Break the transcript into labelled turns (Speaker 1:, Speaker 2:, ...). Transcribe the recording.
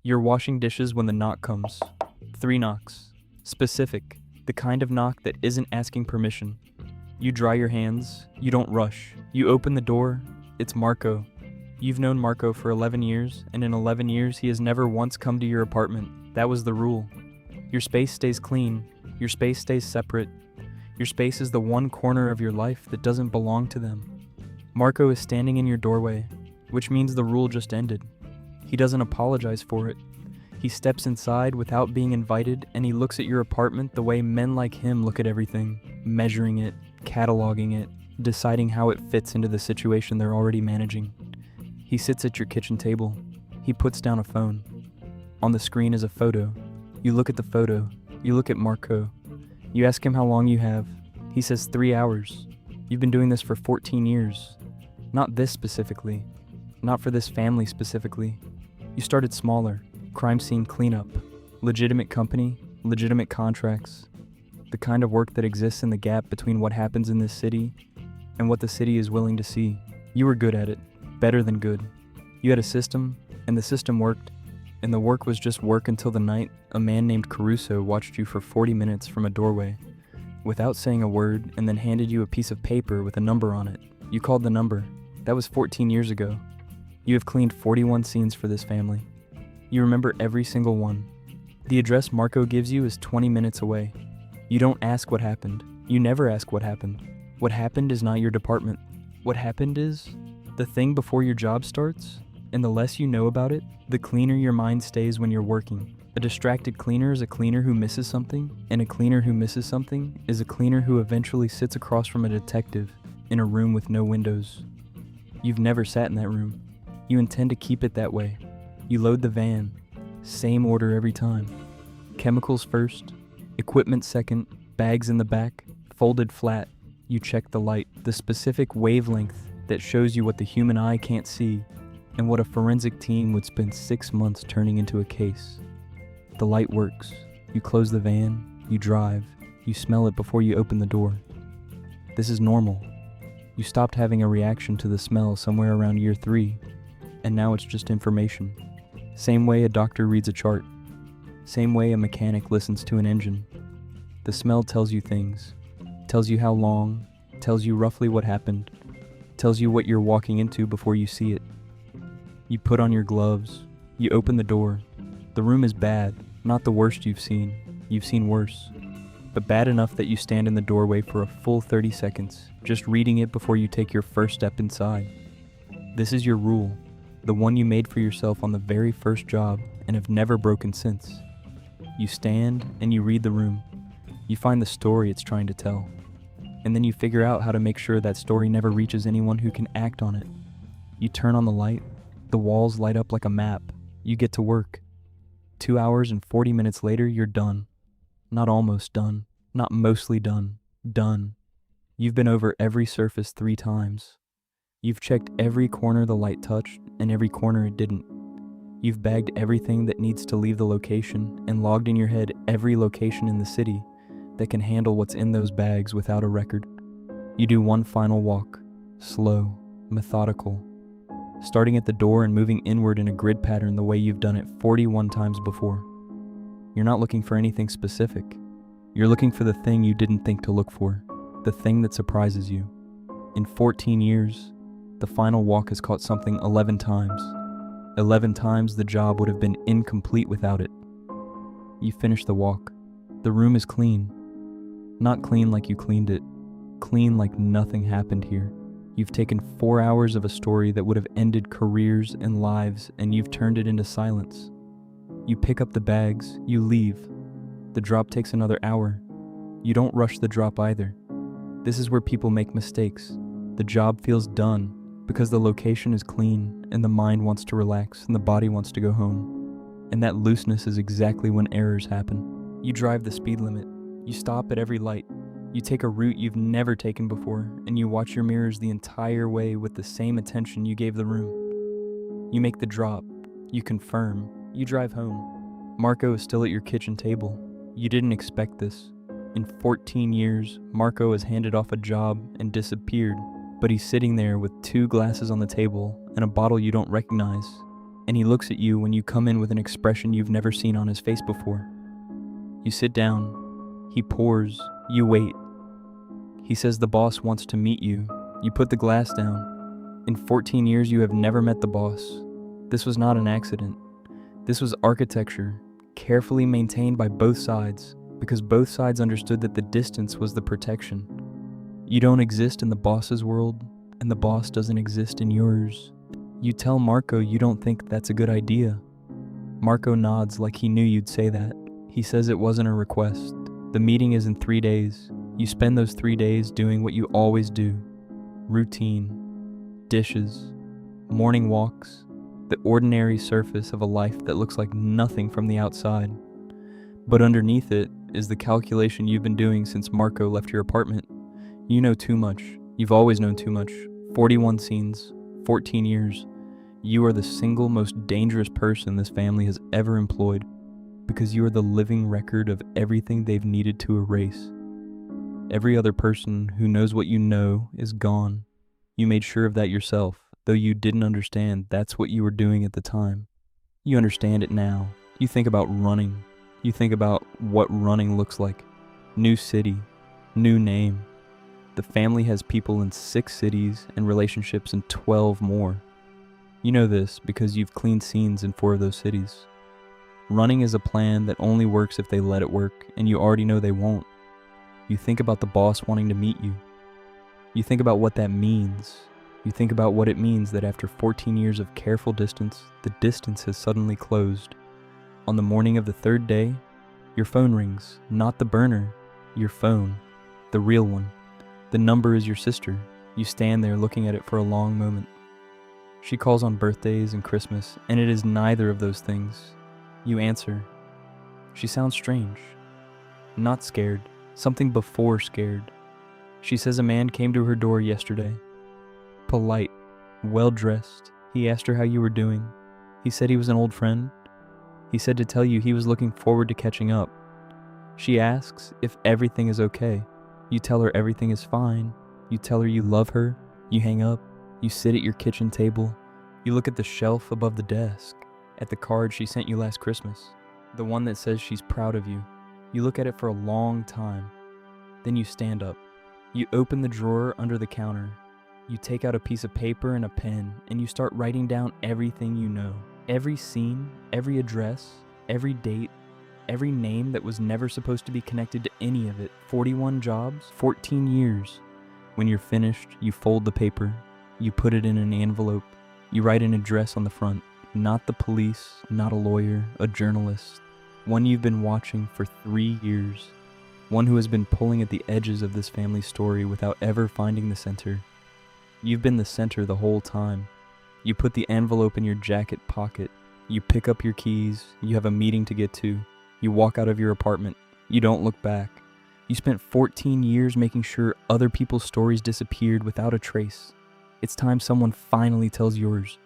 Speaker 1: You're washing dishes when the knock comes. 3 knocks. Specific. The kind of knock that isn't asking permission. You dry your hands. You don't rush. You open the door. It's Marco. You've known Marco for 11 years, and in 11 years he has never once come to your apartment. That was the rule. Your space stays clean. Your space stays separate. Your space is the one corner of your life that doesn't belong to them. Marco is standing in your doorway, which means the rule just ended. He doesn't apologize for it. He steps inside without being invited, and he looks at your apartment the way men like him look at everything, measuring it, cataloging it, deciding how it fits into the situation they're already managing. He sits at your kitchen table. He puts down a phone. On the screen is a photo. You look at the photo. You look at Marco. You ask him how long you have. He says 3 hours. You've been doing this for 14 years. Not this specifically. Not for this family specifically. You started smaller. Crime scene cleanup. Legitimate company. Legitimate contracts. The kind of work that exists in the gap between what happens in this city and what the city is willing to see. You were good at it. Better than good. You had a system, and the system worked, and the work was just work until the night a man named Caruso watched you for 40 minutes from a doorway, without saying a word, and then handed you a piece of paper with a number on it. You called the number. That was 14 years ago. You have cleaned 41 scenes for this family. You remember every single one. The address Marco gives you is 20 minutes away. You don't ask what happened. You never ask what happened. What happened is not your department. What happened is the thing before your job starts, and the less you know about it, the cleaner your mind stays when you're working. A distracted cleaner is a cleaner who misses something, and a cleaner who misses something is a cleaner who eventually sits across from a detective in a room with no windows. You've never sat in that room. You intend to keep it that way. You load the van. Same order every time. Chemicals first, equipment second, bags in the back, folded flat. You check the light, the specific wavelength that shows you what the human eye can't see, and what a forensic team would spend 6 months turning into a case. The light works. You close the van, you drive, you smell it before you open the door. This is normal. You stopped having a reaction to the smell somewhere around year 3, and now it's just information. Same way a doctor reads a chart. Same way a mechanic listens to an engine. The smell tells you things. Tells you how long, tells you roughly what happened, tells you what you're walking into before you see it. You put on your gloves. You open the door. The room is bad, not the worst you've seen. You've seen worse. But bad enough that you stand in the doorway for a full 30 seconds, just reading it before you take your first step inside. This is your rule, the one you made for yourself on the very first job and have never broken since. You stand and you read the room. You find the story it's trying to tell. And then you figure out how to make sure that story never reaches anyone who can act on it. You turn on the light. The walls light up like a map. You get to work. 2 hours and 40 minutes later, you're done. Not almost done. Not mostly done. Done. You've been over every surface 3 times. You've checked every corner the light touched and every corner it didn't. You've bagged everything that needs to leave the location and logged in your head every location in the city that can handle what's in those bags without a record. You do one final walk. Slow. Methodical. Starting at the door and moving inward in a grid pattern the way you've done it 41 times before. You're not looking for anything specific. You're looking for the thing you didn't think to look for, the thing that surprises you. In 14 years, the final walk has caught something 11 times. 11 times the job would have been incomplete without it. You finish the walk. The room is clean. Not clean like you cleaned it. Clean like nothing happened here. You've taken 4 hours of a story that would have ended careers and lives, and you've turned it into silence. You pick up the bags, you leave. The drop takes another hour. You don't rush the drop either. This is where people make mistakes. The job feels done because the location is clean and the mind wants to relax and the body wants to go home. And that looseness is exactly when errors happen. You drive the speed limit. You stop at every light. You take a route you've never taken before, and you watch your mirrors the entire way with the same attention you gave the room. You make the drop. You confirm. You drive home. Marco is still at your kitchen table. You didn't expect this. In 14 years, Marco has handed off a job and disappeared, but he's sitting there with 2 glasses on the table and a bottle you don't recognize. and he looks at you when you come in with an expression you've never seen on his face before. You sit down. He pours. You wait. He says the boss wants to meet you. You put the glass down. In 14 years, you have never met the boss. This was not an accident. This was architecture, carefully maintained by both sides, because both sides understood that the distance was the protection. You don't exist in the boss's world, and the boss doesn't exist in yours. You tell Marco you don't think that's a good idea. Marco nods like he knew you'd say that. He says it wasn't a request. The meeting is in 3 days. You spend those 3 days doing what you always do. Routine, dishes, morning walks, the ordinary surface of a life that looks like nothing from the outside. But underneath it is the calculation you've been doing since Marco left your apartment. You know too much. You've always known too much. 41 scenes, 14 years. You are the single most dangerous person this family has ever employed, because you are the living record of everything they've needed to erase. Every other person who knows what you know is gone. You made sure of that yourself, though you didn't understand that's what you were doing at the time. You understand it now. You think about running. You think about what running looks like. New city, new name. The family has people in 6 cities and relationships in 12 more. You know this because you've cleaned scenes in 4 of those cities. Running is a plan that only works if they let it work, and you already know they won't. You think about the boss wanting to meet you. You think about what that means. You think about what it means that after 14 years of careful distance, the distance has suddenly closed. On the morning of the 3rd day, your phone rings, not the burner, your phone, the real one. The number is your sister. You stand there looking at it for a long moment. She calls on birthdays and Christmas, and it is neither of those things. You answer. She sounds strange. Not scared. Something before scared. She says a man came to her door yesterday. Polite. Well-dressed. He asked her how you were doing. He said he was an old friend. He said to tell you he was looking forward to catching up. She asks if everything is okay. You tell her everything is fine. You tell her you love her. You hang up. You sit at your kitchen table. You look at the shelf above the desk, at the card she sent you last Christmas, the one that says she's proud of you. You look at it for a long time. Then you stand up. You open the drawer under the counter. You take out a piece of paper and a pen, and you start writing down everything you know. Every scene, every address, every date, every name that was never supposed to be connected to any of it. 41 jobs, 14 years. When you're finished, you fold the paper. You put it in an envelope. You write an address on the front. Not the police, not a lawyer, a journalist. One you've been watching for 3 years. One who has been pulling at the edges of this family's story without ever finding the center. You've been the center the whole time. You put the envelope in your jacket pocket. You pick up your keys. You have a meeting to get to. You walk out of your apartment. You don't look back. You spent 14 years making sure other people's stories disappeared without a trace. It's time someone finally tells yours.